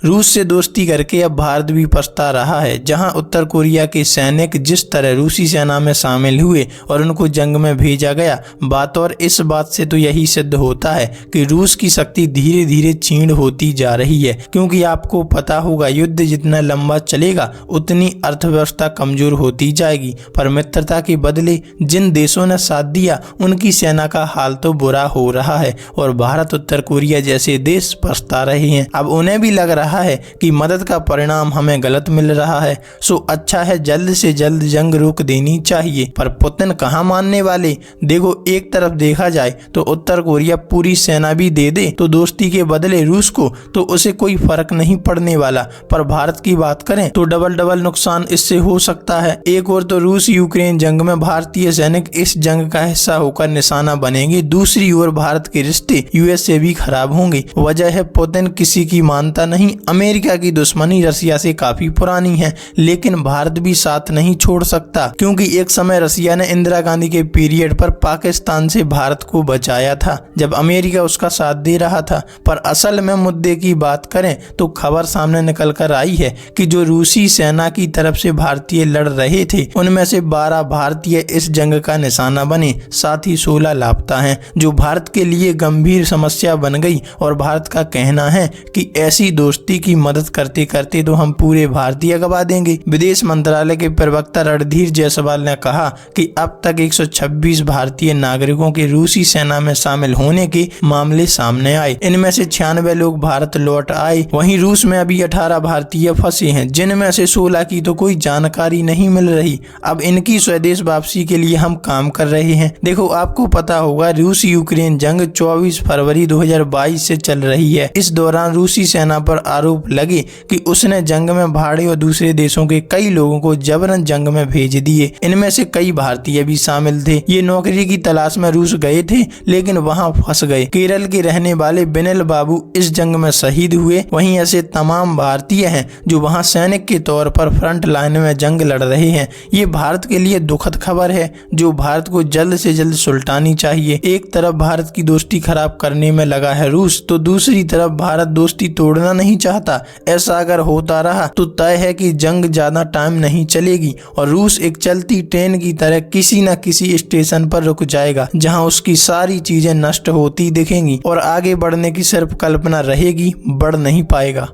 रूस से दोस्ती करके अब भारत भी पछता रहा है। जहां उत्तर कोरिया के सैनिक जिस तरह रूसी सेना में शामिल हुए और उनको जंग में भेजा गया, बात और इस बात से तो यही सिद्ध होता है कि रूस की शक्ति धीरे धीरे क्षीण होती जा रही है। क्योंकि आपको पता होगा, युद्ध जितना लंबा चलेगा उतनी अर्थव्यवस्था कमजोर होती जाएगी। पर मित्रता के बदले जिन देशों ने साथ दिया उनकी सेना का हाल तो बुरा हो रहा है और भारत उत्तर कोरिया जैसे देश पछता रहे हैं। अब उन्हें भी लग रहा है कि मदद का परिणाम हमें गलत मिल रहा है, सो अच्छा है जल्द से जल्द जंग रोक देनी चाहिए। पर पुतिन कहाँ मानने वाले। देखो, एक तरफ देखा जाए तो उत्तर कोरिया पूरी सेना भी दे दे तो दोस्ती के बदले रूस को, तो उसे कोई फर्क नहीं पड़ने वाला। पर भारत की बात करें तो डबल नुकसान इससे हो सकता है। एक और तो रूस यूक्रेन जंग में भारतीय सैनिक इस जंग का हिस्सा होकर निशाना बनेंगे, दूसरी ओर भारत के रिश्ते यूएस से भी खराब होंगे। वजह है पुतिन किसी की मानता नहीं। अमेरिका की दुश्मनी रसिया से काफी पुरानी है, लेकिन भारत भी साथ नहीं छोड़ सकता। क्योंकि एक समय रसिया ने इंदिरा गांधी के पीरियड पर पाकिस्तान से भारत को बचाया था, जब अमेरिका उसका साथ दे रहा था। पर असल में मुद्दे की बात करें तो खबर सामने निकल कर आई है कि जो रूसी सेना की तरफ से भारतीय लड़ रहे थे उनमें से 12 भारतीय इस जंग का निशाना बने, साथ ही 16 लापता हैं, जो भारत के लिए गंभीर समस्या बन गई। और भारत का कहना है कि ऐसी दोस्ती की मदद करते करते तो हम पूरे भारतीय गवा देंगे। विदेश मंत्रालय के प्रवक्ता रणधीर जायसवाल ने कहा कि अब तक 126 भारतीय नागरिकों के रूसी सेना में शामिल होने के मामले सामने आए। इनमें से 96 लोग भारत लौट आए। वहीं रूस में अभी 18 भारतीय फंसे हैं, जिनमें से 16 की तो कोई जानकारी नहीं मिल रही। अब इनकी स्वदेश वापसी के लिए हम काम कर रहे हैं। देखो, आपको पता होगा रूस यूक्रेन जंग 24 फरवरी 2022 से चल रही है। इस दौरान रूसी सेना पर आरोप लगे कि उसने जंग में भाड़े और दूसरे देशों के कई लोगों को जबरन जंग में भेज दिए। इनमें से कई भारतीय भी शामिल थे। ये नौकरी की तलाश में रूस गए थे, लेकिन वहां फंस गए। केरल के रहने वाले बिनिल बाबू इस जंग में शहीद हुए। वहीं ऐसे तमाम भारतीय हैं जो वहां सैनिक के तौर पर फ्रंट लाइन में जंग लड़ रहे हैं। ये भारत के लिए दुखद खबर है, जो भारत को जल्द से जल्द सुलटानी चाहिए। एक तरफ भारत की दोस्ती खराब करने में लगा है रूस, तो दूसरी तरफ भारत दोस्ती तोड़ना नहीं चाहता। ऐसा अगर होता रहा तो तय है कि जंग ज्यादा टाइम नहीं चलेगी और रूस एक चलती ट्रेन की तरह किसी न किसी स्टेशन पर रुक जाएगा, जहां उसकी सारी चीजें नष्ट होती दिखेंगी और आगे बढ़ने की सिर्फ कल्पना रहेगी, बढ़ नहीं पाएगा।